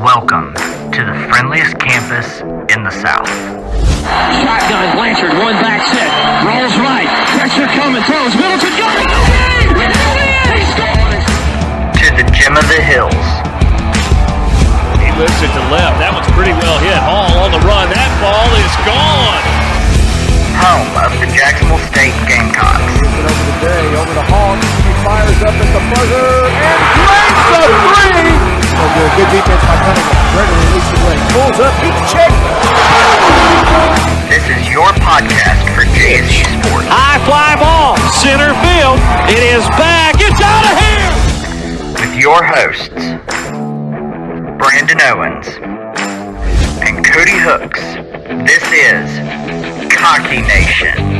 Welcome to the friendliest campus in the South. Shotgun, Blanchard, one back set, rolls right, pressure coming, throws, Middleton going, he scores! To the gym of the hills. He lifts it to left, that one's pretty well hit, Hall on the run, that ball is gone! Home of the Jacksonville State Gamecocks. Over the day, over the Hawks, he fires up at the buzzer, and drains the three! Good defense by Cunningham. Gregory releases away, pulls up, he checks. This is your podcast for JSU Sports. High fly ball, center field, it is back, it's out of here! With your hosts, Brandon Owens and Cody Hooks. This is Cocky Nation.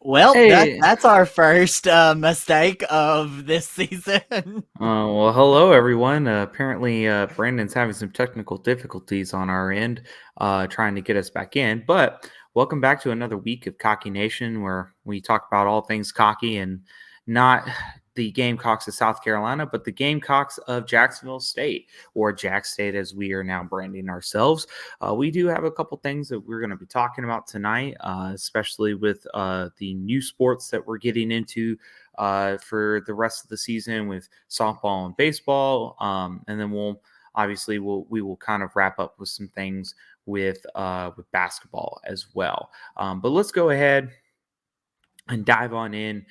Well, that's our first mistake of this season. Well, hello, everyone. Apparently, Brandon's having some technical difficulties on our end, trying to get us back in. But welcome back to another week of Cocky Nation, where we talk about all things cocky and not the Gamecocks of South Carolina, but the Gamecocks of Jacksonville State, or Jack State as we are now branding ourselves. We do have a couple things that we're going to be talking about tonight, especially with the new sports that we're getting into for the rest of the season with softball and baseball. And then we will kind of wrap up with some things with basketball as well. But let's go ahead and dive on in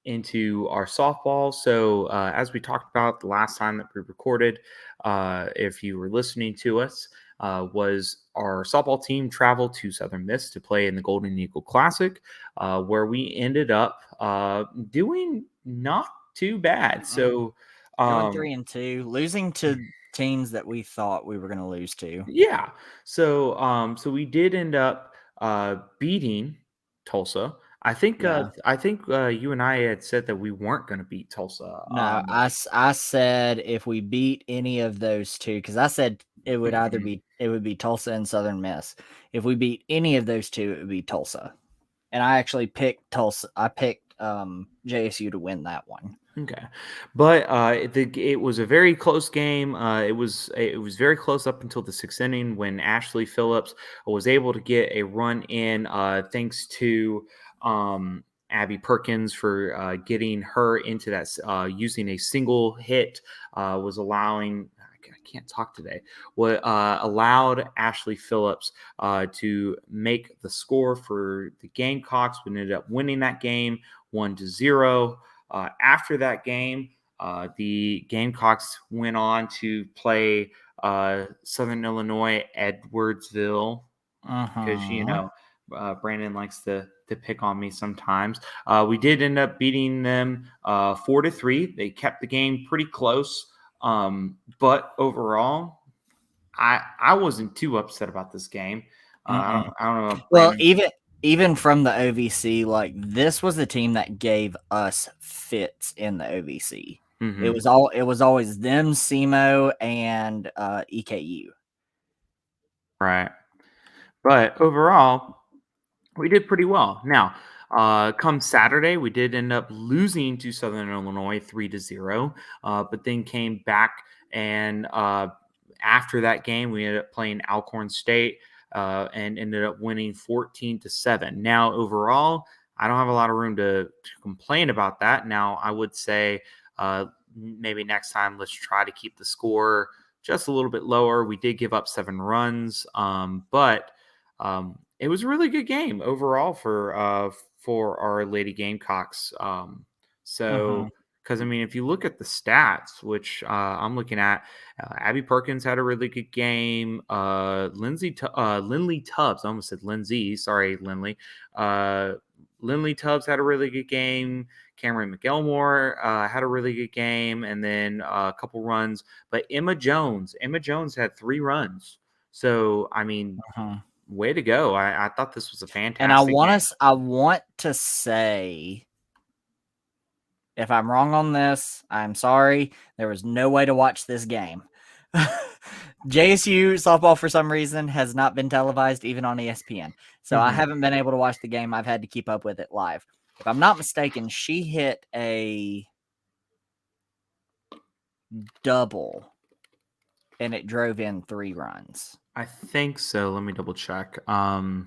into our softball. So as we talked about the last time that we recorded, if you were listening to us, was our softball team traveled to Southern Miss to play in the Golden Eagle Classic, where we ended up doing not too bad. So 3-2, losing to teams that we thought we were going to lose to. Yeah. So we did end up beating Tulsa. I think you and I had said that we weren't going to beat Tulsa. No, I said if we beat any of those two, because I said it would either be Tulsa and Southern Miss. If we beat any of those two, it would be Tulsa. And I actually picked Tulsa. I picked JSU to win that one. Okay, but it was a very close game. It was very close up until the sixth inning when Ashley Phillips was able to get a run in, thanks to Abby Perkins for getting her into that, using a single hit, was allowing. I can't talk today. What allowed Ashley Phillips to make the score for the Gamecocks. We ended up winning that game 1-0. After that game, the Gamecocks went on to play Southern Illinois, Edwardsville, because Brandon likes to pick on me sometimes. We did end up beating them 4-3. They kept the game pretty close, but overall, I wasn't too upset about this game. I don't know. Well, even from the OVC, like this was the team that gave us fits in the OVC. Mm-hmm. It was always them, SEMO, and EKU. Right. But overall, we did pretty well. Now, come Saturday, we did end up losing to Southern Illinois 3-0, but then came back and after that game, we ended up playing Alcorn State. And ended up winning 14-7. Now, overall, I don't have a lot of room to complain about that. Now, I would say maybe next time let's try to keep the score just a little bit lower. We did give up 7 runs, but it was a really good game overall for our Lady Gamecocks. Because, I mean, if you look at the stats, which I'm looking at, Abby Perkins had a really good game. Lindley Tubbs, I almost said Lindsay. Sorry, Lindley. Lindley Tubbs had a really good game. Cameron McElmore had a really good game. And then a couple runs. But Emma Jones had 3 runs. So, I mean, way to go. I thought this was a fantastic game. And I want to say, if I'm wrong on this, I'm sorry. There was no way to watch this game. JSU softball, for some reason, has not been televised even on ESPN. So I haven't been able to watch the game. I've had to keep up with it live. If I'm not mistaken, she hit a double and it drove in 3 runs. I think so. Let me double check. Let's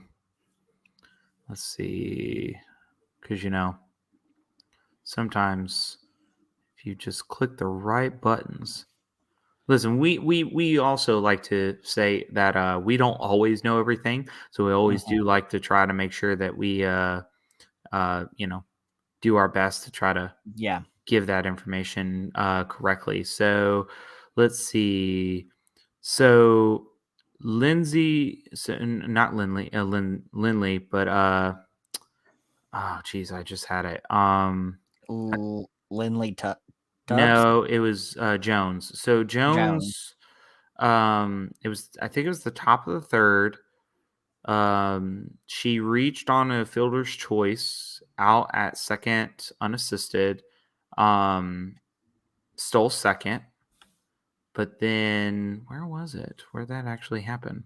see. Because, sometimes if you just click the right buttons. Listen, we also like to say that we don't always know everything. So we always do like to try to make sure that we, do our best to try to Yeah. give that information correctly. So let's see. So not Lindley, but oh geez, I just had it. Lindley Tubbs? No, it was Jones. So Jones. Jones, I think it was the top of the third. She reached on a fielder's choice out at second unassisted. Stole second. But then where was it? Where that actually happened?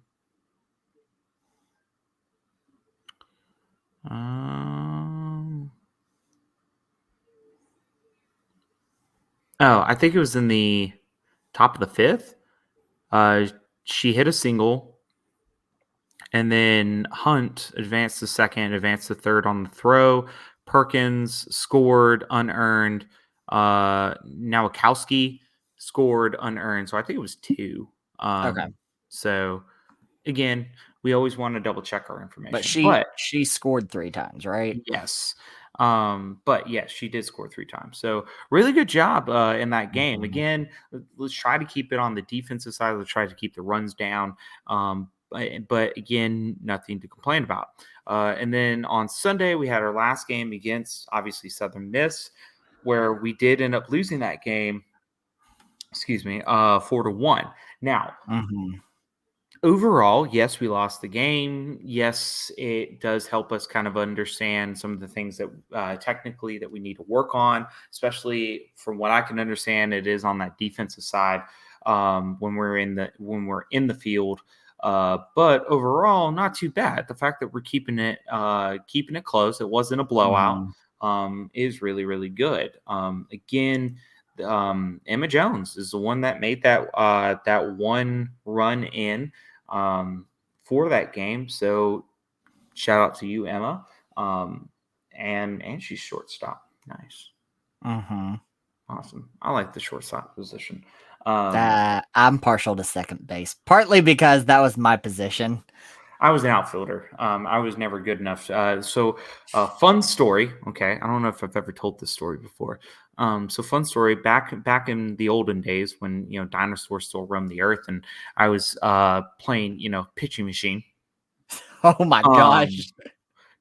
I think it was in the top of the fifth. She hit a single, and then Hunt advanced to second, advanced to third on the throw. Perkins scored unearned. Nowakowski scored unearned. So I think it was 2. Okay. So again, we always want to double check our information. But she scored 3 times, right? Yes. But yes, she did score 3 times. So really good job in that game. Again, let's try to keep it on the defensive side. Let's try to keep the runs down. But again, nothing to complain about. And then on Sunday, we had our last game against obviously Southern Miss, where we did end up losing that game. 4-1. Now, overall, yes, we lost the game. Yes, it does help us kind of understand some of the things that technically that we need to work on, especially from what I can understand, it is on that defensive side when we're in the field. But overall, not too bad. The fact that we're keeping it close, it wasn't a blowout, is really, really good. Again, Emma Jones is the one that made that one run in for that game. So shout out to you, Emma. And she's shortstop. Nice. Awesome. I like the shortstop position. I'm partial to second base, partly because that was my position. I was an outfielder. I was never good enough. Fun story. Okay, I don't know if I've ever told this story before. So fun story. Back in the olden days when dinosaurs still roamed the earth, and I was playing pitching machine. Oh my gosh!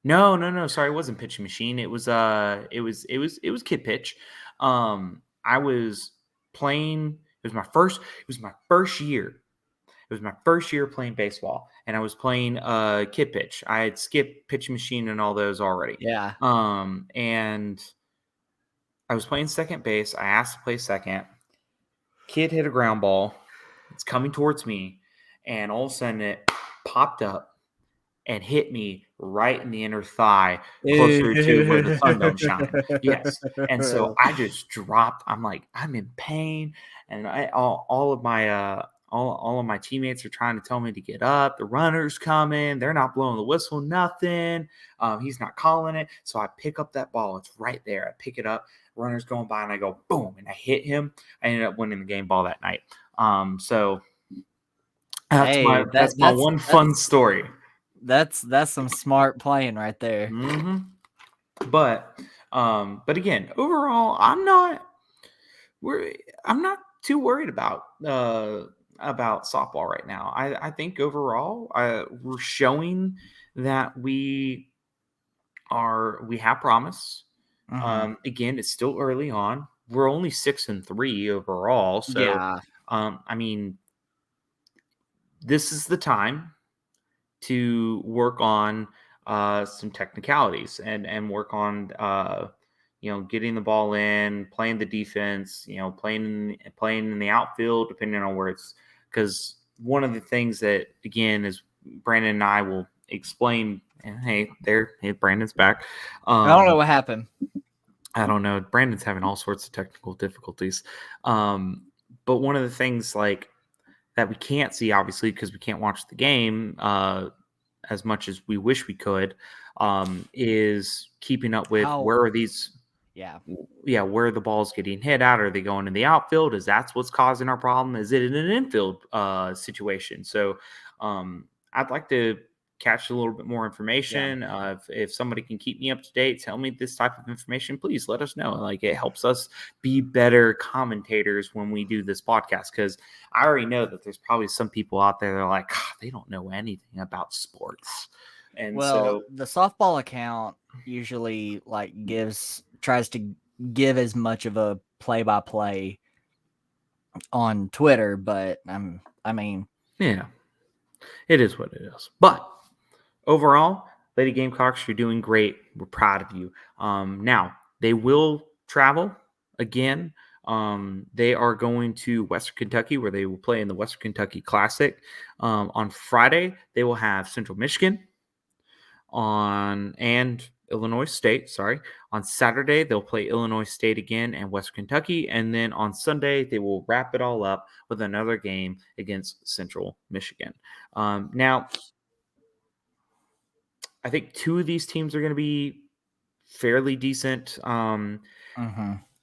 No. Sorry, it wasn't pitching machine. It was kid pitch. I was playing. It was my first year. It was my first year playing baseball, and I was playing kid pitch. I had skipped pitching machine and all those already. Yeah. And I was playing second base. I asked to play second. Kid hit a ground ball. It's coming towards me, and all of a sudden it popped up and hit me right in the inner thigh, closer to where the sun don't shine. Yes. And so I just dropped. I'm like, I'm in pain, and all of my teammates are trying to tell me to get up. The runner's coming. They're not blowing the whistle, nothing. He's not calling it. So I pick up that ball. It's right there. I pick it up. Runner's going by, and I go, boom, and I hit him. I ended up winning the game ball that night. So that's my one fun story. That's some smart playing right there. But again, overall, I'm not too worried about softball right now. I think overall, we're showing that we have promise. Again, it's still early on. We're only 6-3 overall. So, yeah. I mean, this is the time to work on some technicalities and work on getting the ball in, playing the defense, playing in the outfield, depending on where it's because one of the things that, again, is Brandon and I will explain. And hey, Brandon's back. I don't know what happened. I don't know. Brandon's having all sorts of technical difficulties. But one of the things like that we can't see, obviously, because we can't watch the game as much as we wish we could, is keeping up with where are these. Where are the balls getting hit at? Are they going in the outfield? Is that's what's causing our problem? Is it in an infield situation? So I'd like to catch a little bit more information. If somebody can keep me up to date, tell me this type of information, please let us know. Like, it helps us be better commentators when we do this podcast, because I already know that there's probably some people out there that are like, they don't know anything about sports. And so the softball account usually tries to give as much of a play-by-play on Twitter, but I mean, yeah, it is what it is. But overall, Lady Gamecocks, you're doing great. We're proud of you. Now, they will travel again. They are going to Western Kentucky, where they will play in the Western Kentucky Classic. On Friday, they will have Central Michigan and Illinois State. Sorry. On Saturday, they'll play Illinois State again and Western Kentucky. And then on Sunday, they will wrap it all up with another game against Central Michigan. Now, I think two of these teams are going to be fairly decent. I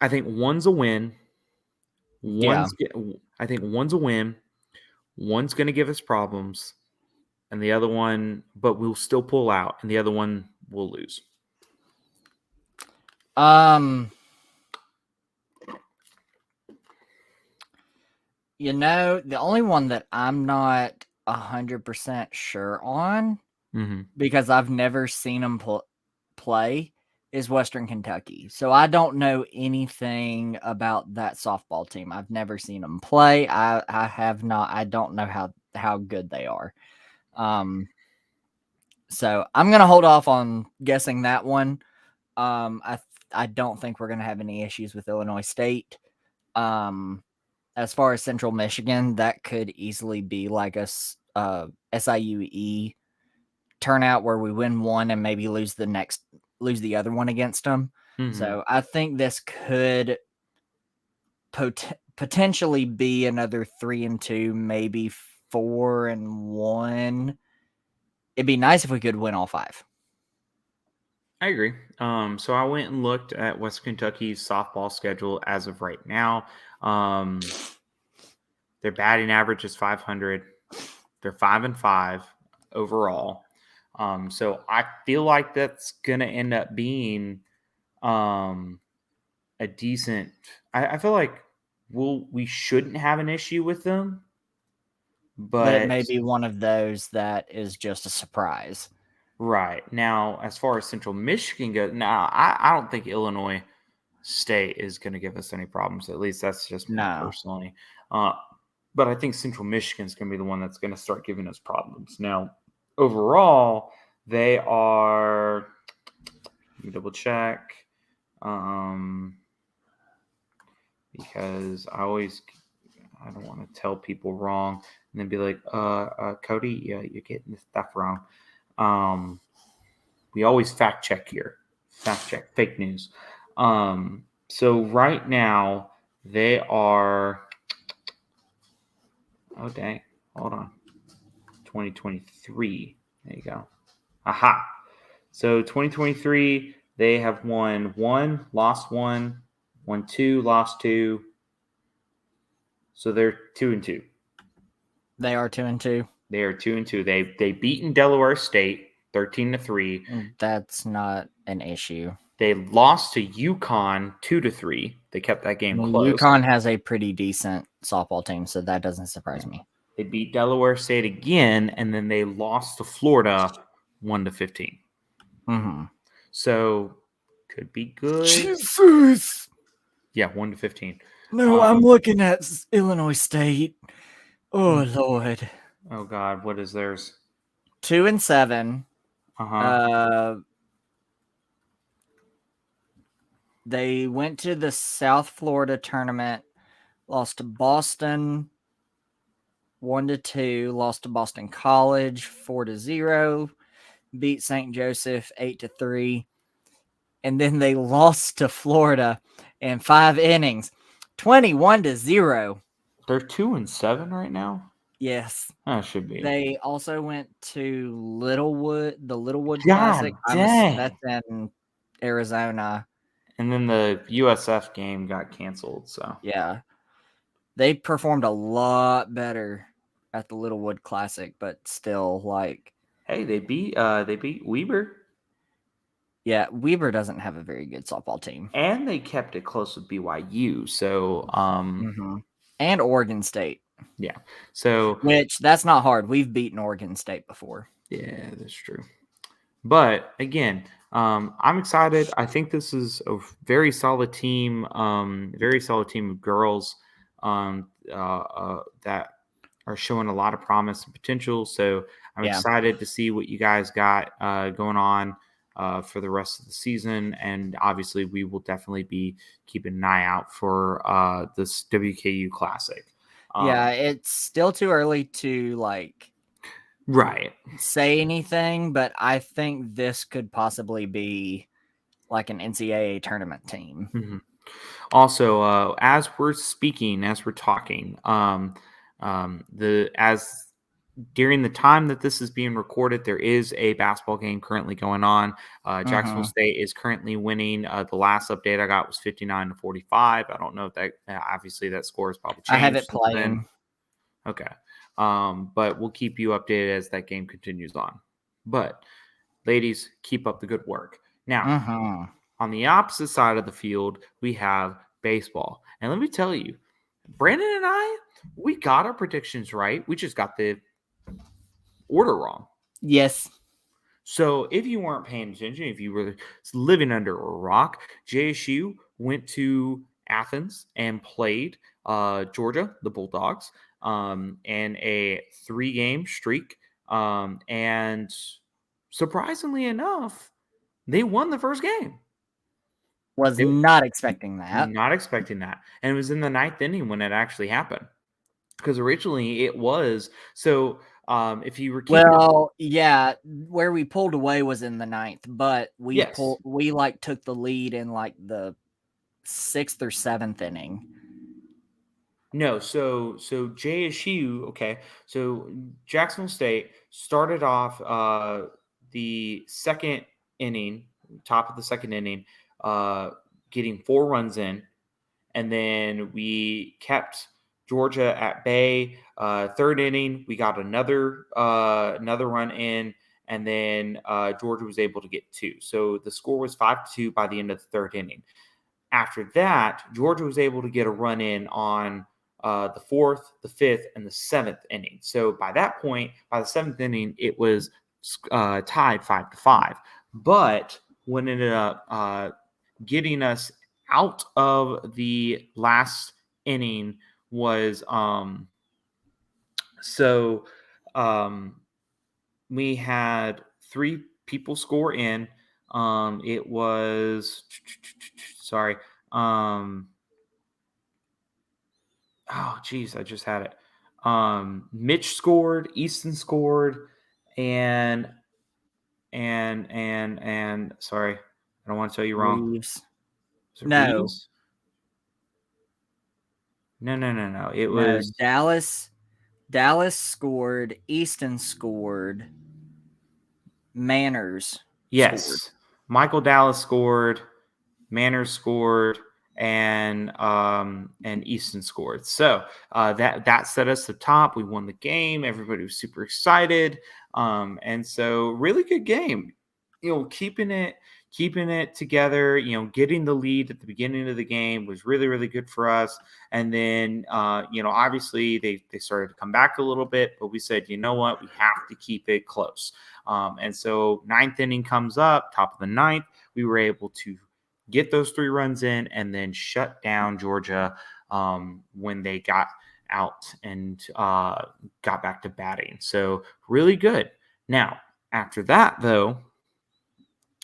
think one's a win. I think one's a win. One's going to give us problems, and the other one, but we'll still pull out, and the other one will lose. The only one that I'm not 100% sure on, because I've never seen them play, is Western Kentucky. So I don't know anything about that softball team. I've never seen them play. I have not. I don't know how good they are. So I'm gonna hold off on guessing that one. I don't think we're gonna have any issues with Illinois State. As far as Central Michigan, that could easily be like a SIUE turnout where we win one and maybe lose the other one against them. So I think this could potentially be another 3-2, maybe 4-1. It'd be nice if we could win all 5. I agree. So I went and looked at West Kentucky's softball schedule as of right now. Their batting average is .500. They're 5-5 overall. So I feel like that's going to end up being a decent. I feel like we shouldn't have an issue with them, but it may be one of those that is just a surprise. Right. Now, as far as Central Michigan goes, now I don't think Illinois State is going to give us any problems. At least that's just me personally. But I think Central Michigan is going to be the one that's going to start giving us problems. Now, overall, they are. Let me double check. Because I don't want to tell people wrong and then be like, Cody, yeah, you're getting this stuff wrong. We always fact check here. Fact check, fake news. So right now they are. Oh dang! Hold on. 2023. There you go. Aha. So 2023, they have won 1, lost 1, won 2, lost 2. So they're 2-2. They are 2-2. They are 2-2. They beaten Delaware State 13-3. That's not an issue. They lost to UConn 2-3. They kept that game close. UConn has a pretty decent softball team, so that doesn't surprise me. They beat Delaware State again, and then they lost to Florida 1-15. So could be good. Jesus. Yeah, 1-15. No, I'm looking at Illinois State. Oh Lord. Oh God, what is theirs? 2-7. They went to the South Florida tournament, lost to Boston, 1-2, lost to Boston College 4-0, beat St. Joseph 8-3, and then they lost to Florida in 5 innings, 21-0. They're 2-7 right now. Yes. That should be. They also went to the Littlewood God Classic. dang. That's in Arizona. And then the USF game got canceled. So Yeah. They performed a lot better at the Littlewood Classic, but still, like, hey, they beat Weber, yeah, Weber doesn't have a very good softball team. and they kept it close with BYU. So And Oregon State, yeah. So which that's not hard. We've beaten Oregon State before. yeah, that's true. But again, I'm excited. I think this is a very solid team. Very solid team of girls that are showing a lot of promise and potential. So I'm Yeah. excited to see what you guys got going on for the rest of the season. And obviously, we will definitely be keeping an eye out for this WKU Classic. Yeah, it's still too early to, like, Right. say anything, but I think this could possibly be like an NCAA tournament team. Mm-hmm. Also, as we're talking, during the time that this is being recorded, there is a basketball game currently going on. Jacksonville State is currently winning. The last update I got was 59-45. I don't know if that obviously that score has probably changed. I have it since then. playing. Okay. But we'll keep you updated as that game continues on. But ladies, keep up the good work. Now, on the opposite side of the field, we have baseball. And let me tell you, Brandon and I, we got our predictions right. We just got the order wrong. Yes. So if you weren't paying attention, if you were living under a rock, JSU went to Athens and played Georgia, the Bulldogs, in a 3-game streak. And surprisingly enough, they won the first game. Was not expecting that. Not expecting that. And it was in the 9th inning when it actually happened. Because originally it was. So if you were yeah, where we pulled away was in the 9th, but we took the lead in like the 6th or 7th inning. No, so JSU, okay. So Jacksonville State started off the second inning, top of the second inning, getting 4 runs in, and then we kept Georgia at bay. 3rd inning, we got another run in, and then Georgia was able to get 2. So the score was 5-2 by the end of the 3rd inning. After that, Georgia was able to get a run in on the 4th, the 5th, and the 7th inning. So by that point, by the 7th inning, it was tied 5-5. But what ended up getting us out of the last inning was we had 3 people score in. It was sorry. Oh, geez, I just had it. Mitch scored, Easton scored, and sorry, I don't want to tell you wrong. Reeves. No. Reeves? No. It was Dallas scored, Easton scored, Manners scored. Michael Dallas scored, Manners scored, and Easton scored. So that set us the top. We won the game. Everybody was super excited. And so really good game. Keeping it together, getting the lead at the beginning of the game was really, really good for us. And then, obviously they started to come back a little bit, but we said, you know what, we have to keep it close. And so 9th inning comes up, top of the 9th, we were able to get those 3 runs in and then shut down Georgia when they got out and got back to batting. So really good. Now, after that, though,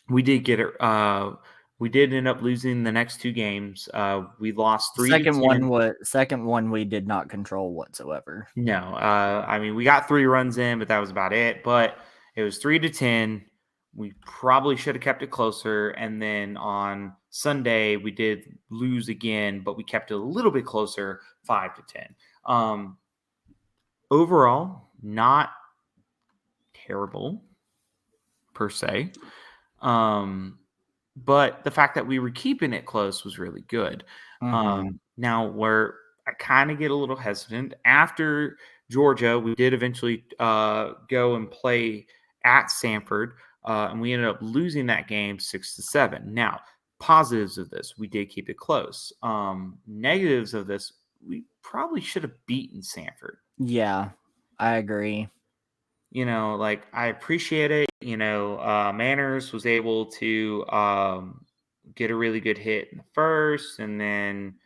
we did get we did end up losing the next 2 games. We lost 3 to 10. Second one we did not control whatsoever. No, I mean, we got 3 runs in, but that was about it. But it was 3 to 10. We probably should have kept it closer. And then on Sunday, we did lose again, but we kept it a little bit closer, 5 to 10. Overall, not terrible per se. But the fact that we were keeping it close was really good. Now, where I kind of get a little hesitant after Georgia, we did eventually go and play at Sanford, and we ended up losing that game 6-7. Now, positives of this, we did keep it close. Negatives of this, we probably should have beaten Sanford. Yeah, I agree. Like, I appreciate it. Manners was able to get a really good hit in the first, and then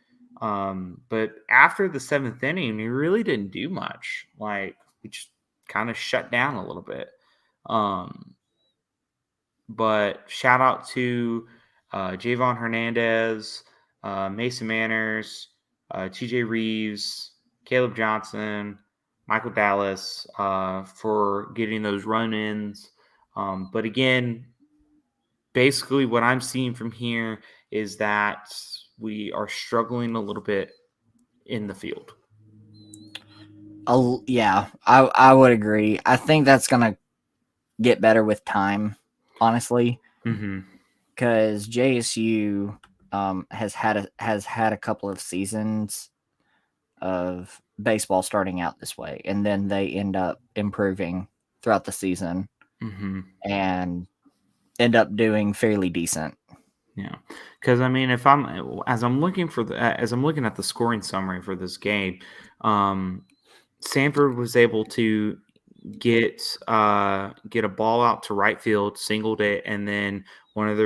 but after the 7th inning, we really didn't do much. Like, we just kind of shut down a little bit. But shout out to Javon Hernandez, Mason Manners, TJ Reeves, Caleb Johnson, Michael Dallas for getting those run-ins. But again, basically what I'm seeing from here is that we are struggling a little bit in the field. Yeah, I would agree. I think that's going to get better with time, honestly, because JSU has had a couple of seasons of baseball starting out this way, and then they end up improving throughout the season and end up doing fairly decent. Yeah, because I mean, as I'm looking at the scoring summary for this game, Sanford was able to get a ball out to right field, singled it, and then one of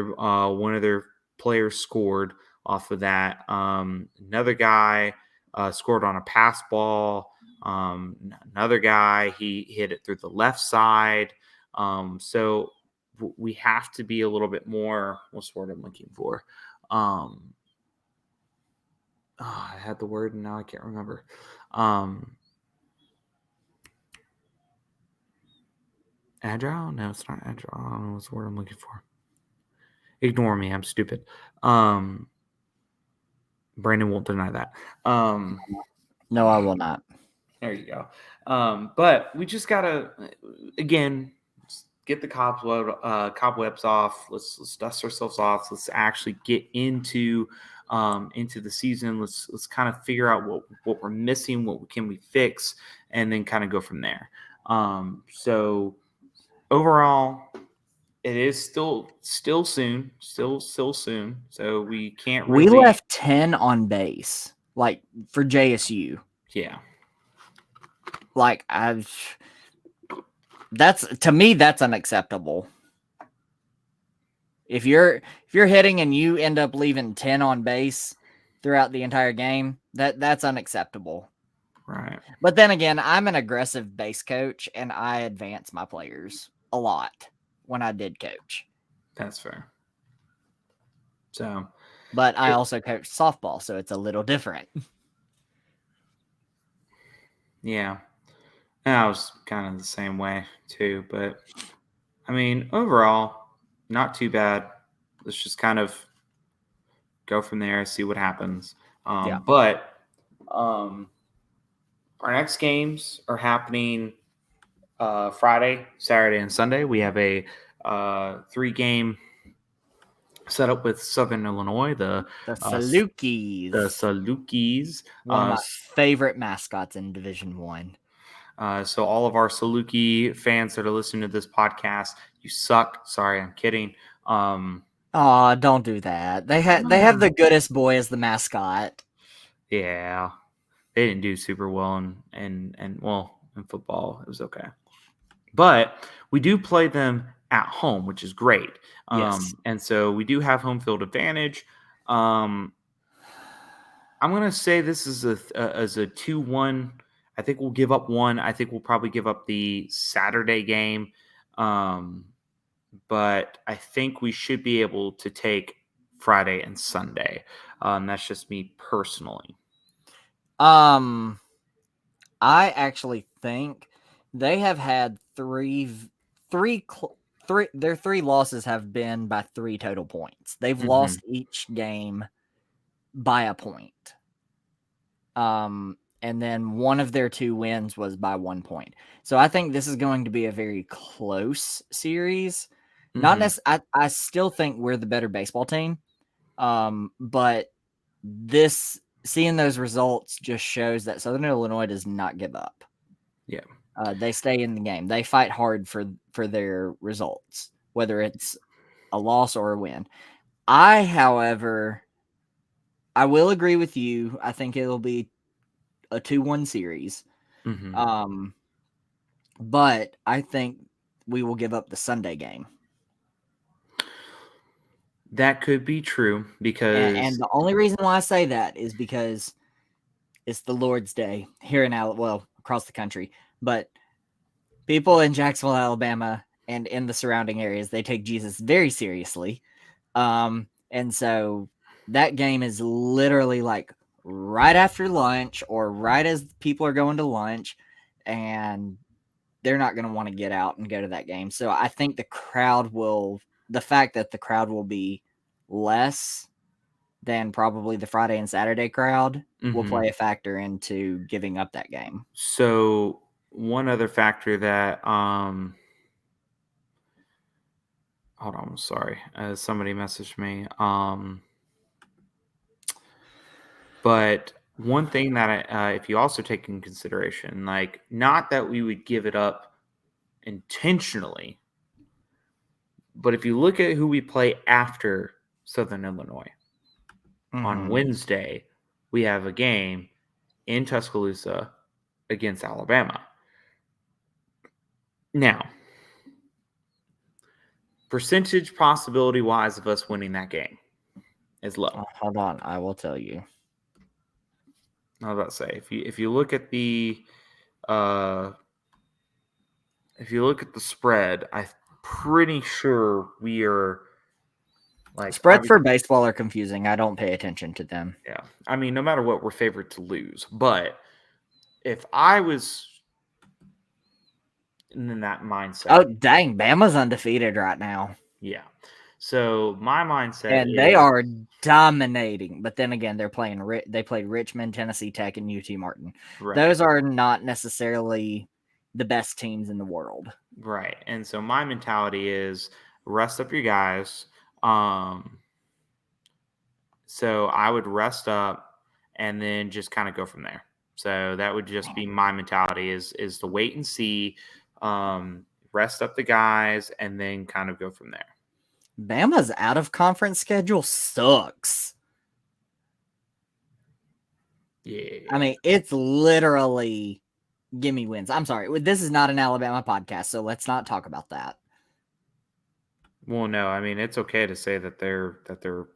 their players scored off of that. Another guy scored on a pass ball. Another guy, he hit it through the left side. So we have to be a little bit more. What's the word I'm looking for? I had the word and now I can't remember. Agile? No, it's not agile. I don't know what's the word I'm looking for. Ignore me. I'm stupid. Brandon won't deny that. No, I will not. There you go. But we just gotta, again, get the cobwebs off. Let's dust ourselves off. Let's actually get into the season. Let's kind of figure out what we're missing, what can we fix, and then kind of go from there. So overall, it is still soon. So we can't really. We left 10 on base, like for JSU. Yeah. Like to me, that's unacceptable. If you're hitting and you end up leaving 10 on base throughout the entire game, that's unacceptable. Right. But then again, I'm an aggressive base coach and I advance my players a lot when I did coach. That's fair. So, but I also coach softball, so it's a little different. Yeah. And I was kind of the same way too, but I mean, overall, not too bad. Let's just kind of go from there, see what happens. But our next games are happening Friday, Saturday, and Sunday. We have a 3-game setup with Southern Illinois, the Salukis. The Salukis. One of my favorite mascots in Division I. So all of our Saluki fans that are listening to this podcast, you suck. Sorry, I'm kidding. Don't do that. They have the goodest boy as the mascot. Yeah, they didn't do super well in football. It was okay, but we do play them at home, which is great. Yes. And so we do have home field advantage. I'm gonna say this is a 2-1. I think we'll give up one. I think we'll probably give up the Saturday game. But I think we should be able to take Friday and Sunday. That's just me personally. I actually think they have had their 3 losses have been by 3 total points. They've lost each game by a point. And then one of their 2 wins was by 1 point. So I think this is going to be a very close series. I still think we're the better baseball team. But seeing those results just shows that Southern Illinois does not give up. Yeah. They stay in the game. They fight hard for their results, whether it's a loss or a win. However, I will agree with you. I think it'll be a 2-1 series. But I think we will give up the Sunday game. That could be true because And the only reason why I say that is because it's the Lord's Day here in across the country. But people in Jacksonville, Alabama, and in the surrounding areas, they take Jesus very seriously. And so that game is literally like right after lunch or right as people are going to lunch, and they're not going to want to get out and go to that game. So I think the fact that the crowd will be less than probably the Friday and Saturday crowd will play a factor into giving up that game. So one other factor that hold on, I'm sorry. Somebody messaged me. But one thing that if you also take in consideration, like not that we would give it up intentionally, but if you look at who we play after Southern Illinois on Wednesday, we have a game in Tuscaloosa against Alabama. Now, percentage possibility wise of us winning that game is low. Hold on, I will tell you. I was about to say if you look at the spread, I'm pretty sure we are like Spreads for baseball are confusing. I don't pay attention to them. Yeah, I mean, no matter what, we're favored to lose. But if I was in that mindset, Oh dang, Bama's undefeated right now. Yeah. So my mindset and they are dominating. But then again, they played Richmond, Tennessee Tech, and UT Martin. Right. Those are not necessarily the best teams in the world. Right. And so my mentality is rest up your guys. So I would rest up and then just kind of go from there. So that would just be my mentality is to wait and see, rest up the guys, and then kind of go from there. Bama's out of conference schedule sucks. Yeah. I mean, it's literally gimme wins. I'm sorry. This is not an Alabama podcast, so let's not talk about that. Well, no, I mean, it's okay to say that they're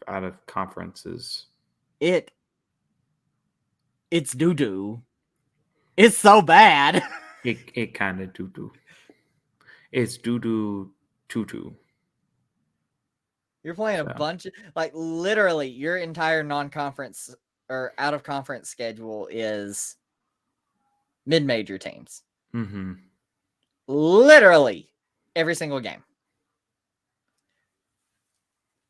out of conferences. It's doo-doo. It's so bad. It kind of doo-doo. It's doo-doo tutu. You're playing a bunch of, like, literally your entire non-conference or out-of-conference schedule is mid-major teams. Mm-hmm. Literally every single game.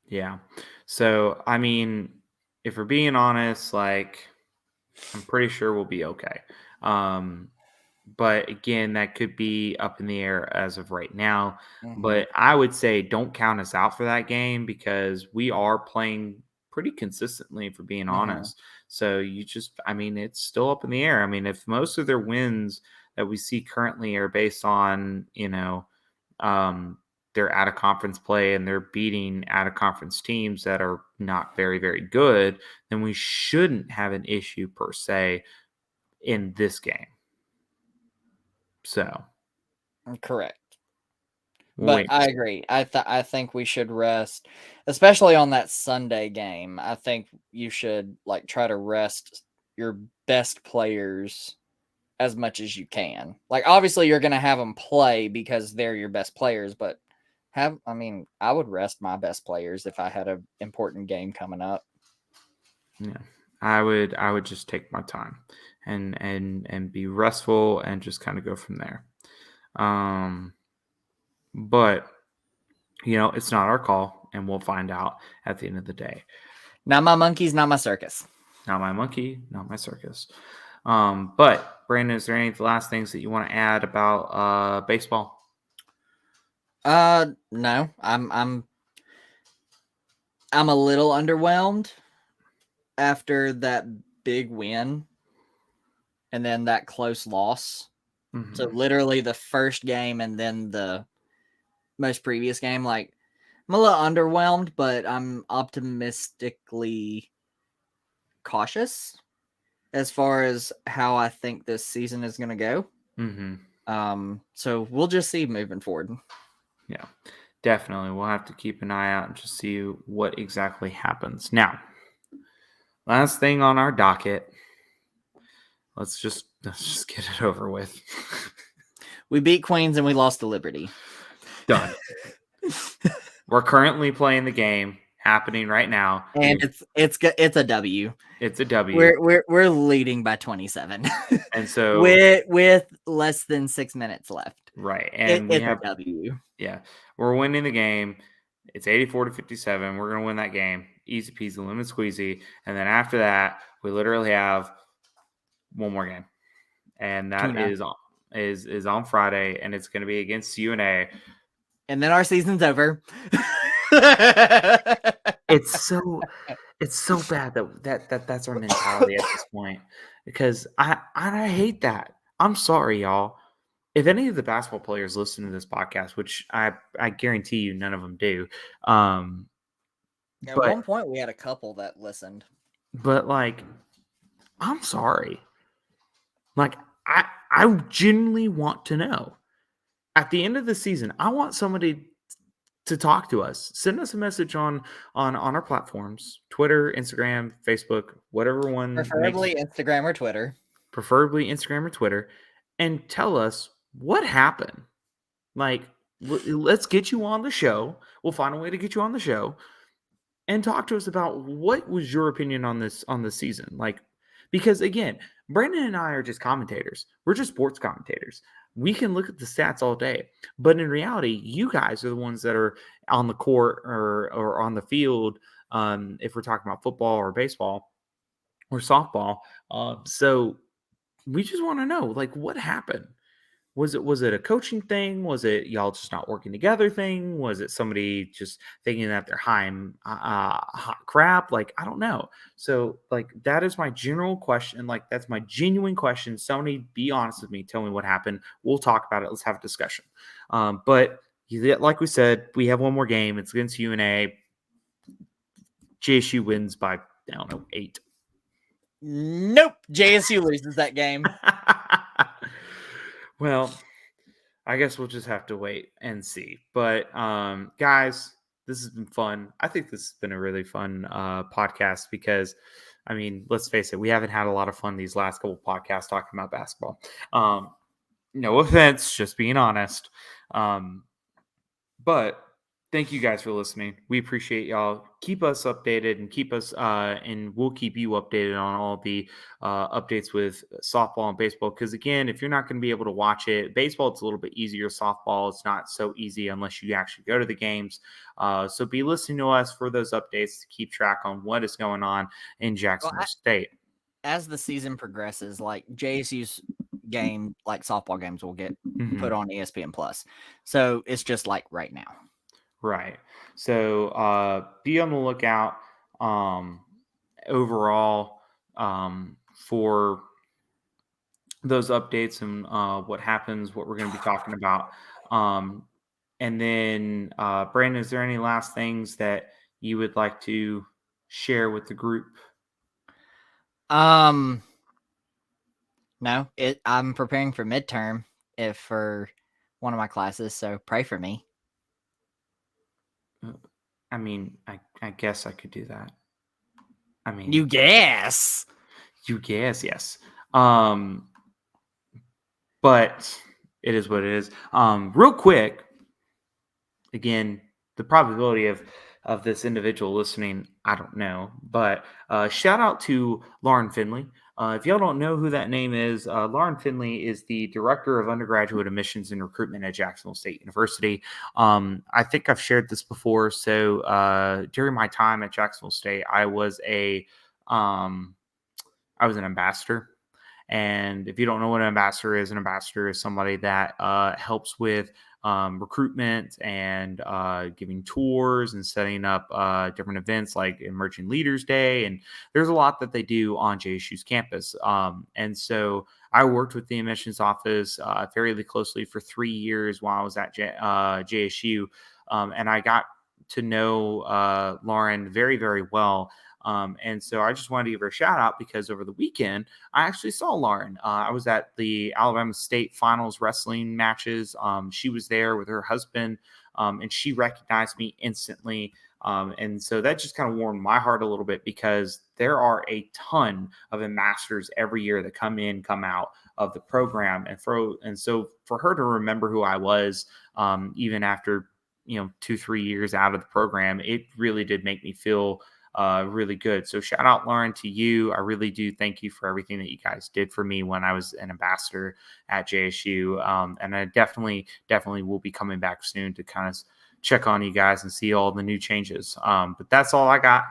Yeah. So, I mean, if we're being honest, like, I'm pretty sure we'll be okay. But again, that could be up in the air as of right now. Mm-hmm. But I would say don't count us out for that game because we are playing pretty consistently, for being honest. So it's still up in the air. I mean, if most of their wins that we see currently are based on, their out of conference play and they're beating out of conference teams that are not very, very good, then we shouldn't have an issue per se in this game. So, correct. But I agree. I think we should rest, especially on that Sunday game. I think you should try to rest your best players as much as you can. Like, obviously you're going to have them play because they're your best players, but I would rest my best players if I had an important game coming up. Yeah, I would just take my time and be restful and just kind of go from there. But it's not our call, and we'll find out at the end of the day. Not my monkeys, not my circus. Not my monkey, not my circus. But Brandon, is there any last things that you want to add about baseball? No. I'm a little underwhelmed after that big win and then that close loss. Mhm. So literally the first game and then the most previous game, like I'm a little underwhelmed, but I'm optimistically cautious as far as how I think this season is going to go. So we'll just see moving forward. Yeah, definitely. We'll have to keep an eye out and just see what exactly happens. Now, last thing on our docket. Let's just get it over with. We beat Queens and we lost to Liberty. Done. We're currently playing the game happening right now, and it's a W. It's a W. We're leading by 27, and so with less than 6 minutes left. Right, and we have a W. Yeah, we're winning the game. It's 84-57. We're gonna win that game, easy peasy, lemon squeezy. And then after that, we literally have one more game, and that is on Friday, and it's gonna be against UNA. And then our season's over. It's so bad that's our mentality at this point, because I hate that. I'm sorry, y'all. If any of the basketball players listen to this podcast, which I guarantee you none of them do, at one point we had a couple that listened. But like, I'm sorry. Like, I genuinely want to know. At the end of the season, I want somebody to talk to us. Send us a message on our platforms: Twitter, Instagram, Facebook, whatever one. Preferably Instagram or Twitter. Preferably Instagram or Twitter, and tell us what happened. Like, let's get you on the show. We'll find a way to get you on the show and talk to us about what was your opinion on this season. Like, because again, Brandon and I are just commentators. We're just sports commentators. We can look at the stats all day, but in reality, you guys are the ones that are on the court or on the field. If we're talking about football or baseball or softball, so we just want to know, like, what happened. Was it a coaching thing? Was it y'all just not working together thing? Was it somebody just thinking that they're hot crap? Like, I don't know. So, like, that is my general question. Like, that's my genuine question. Somebody be honest with me. Tell me what happened. We'll talk about it. Let's have a discussion. But like we said, we have one more game. It's against UNA. JSU wins by, I don't know, 8. Nope. JSU loses that game. Well, I guess we'll just have to wait and see. But guys, this has been fun. I think this has been a really fun podcast because, I mean, let's face it, we haven't had a lot of fun these last couple podcasts talking about basketball. No offense, just being honest. But thank you guys for listening. We appreciate y'all. Keep us updated and keep us, and we'll keep you updated on all the updates with softball and baseball. Because again, if you're not going to be able to watch it, baseball, it's a little bit easier. Softball, it's not so easy unless you actually go to the games. So be listening to us for those updates to keep track on what is going on in Jacksonville State. As the season progresses, like JSU's game, like softball games, will get put on ESPN Plus. So it's just like right now. Right. So be on the lookout overall for those updates and what happens, what we're going to be talking about. And then, Brandon, is there any last things that you would like to share with the group? No, I'm preparing for midterm for one of my classes, so pray for me. I mean, I guess I could do that. I mean, you guess, yes. But it is what it is. Real quick, again, the probability of this individual listening, I don't know. But shout out to Lauren Finley. If y'all don't know who that name is, Lauren Finley is the director of undergraduate admissions and recruitment at Jacksonville State University. I think I've shared this before. So during my time at Jacksonville State, I was an ambassador. And if you don't know what an ambassador is somebody that helps with recruitment and giving tours and setting up different events like Emerging Leaders Day. And there's a lot that they do on JSU's campus. And so I worked with the admissions office fairly closely for 3 years while I was at JSU. And I got to know Lauren very, very well. And so I just wanted to give her a shout out because over the weekend, I actually saw Lauren. I was at the Alabama State Finals wrestling matches. She was there with her husband, and she recognized me instantly. And so that just kind of warmed my heart a little bit because there are a ton of ambassadors every year that come out of the program. And so for her to remember who I was, even after 2-3 years out of the program, it really did make me feel really good. So shout out, Lauren, to you. I really do thank you for everything that you guys did for me when I was an ambassador at JSU. And I definitely will be coming back soon to kind of check on you guys and see all the new changes. But that's all I got.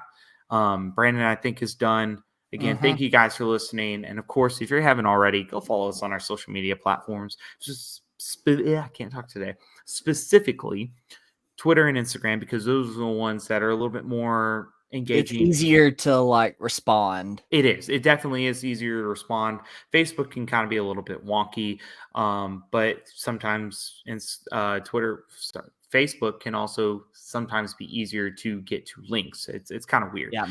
Brandon, I think, is done. Again, thank you guys for listening. And of course, if you haven't already, go follow us on our social media platforms. I can't talk today. Specifically, Twitter and Instagram, because those are the ones that are a little bit more engaging. It's easier to like respond. It is. It definitely is easier to respond. Facebook can kind of be a little bit wonky, but sometimes Facebook can also sometimes be easier to get to links. It's kind of weird. Yeah.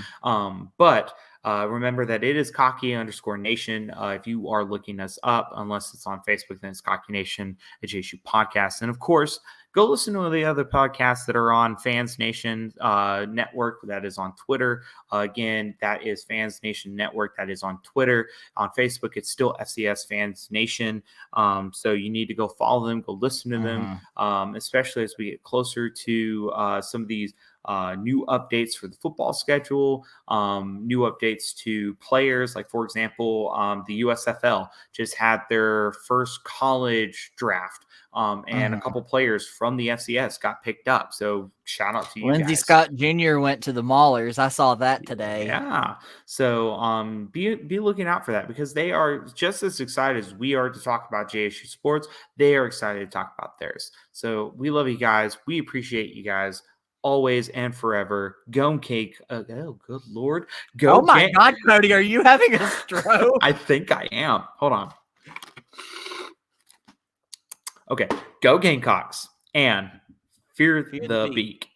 But remember that it is Cocky_Nation. If you are looking us up, unless it's on Facebook, then it's Cocky Nation, a JSU podcast. And of course, go listen to the other podcasts that are on Fans Nation Network. That is on Twitter. Again, that is Fans Nation Network. That is on Twitter. On Facebook, it's still FCS Fans Nation. So you need to go follow them, go listen to them, especially as we get closer to some of these new updates for the football schedule, new updates to players. Like, for example, the USFL just had their first college draft. And a couple players from the FCS got picked up. So shout out to you Lindsey guys. Scott Jr. went to the Maulers. I saw that today. Yeah. So be looking out for that because they are just as excited as we are to talk about JSU sports. They are excited to talk about theirs. So we love you guys. We appreciate you guys always and forever. Go Cake. Oh, good Lord. Go. Oh my God, Cody, are you having a stroke? I think I am. Hold on. Okay, go Gamecocks and fear the beak.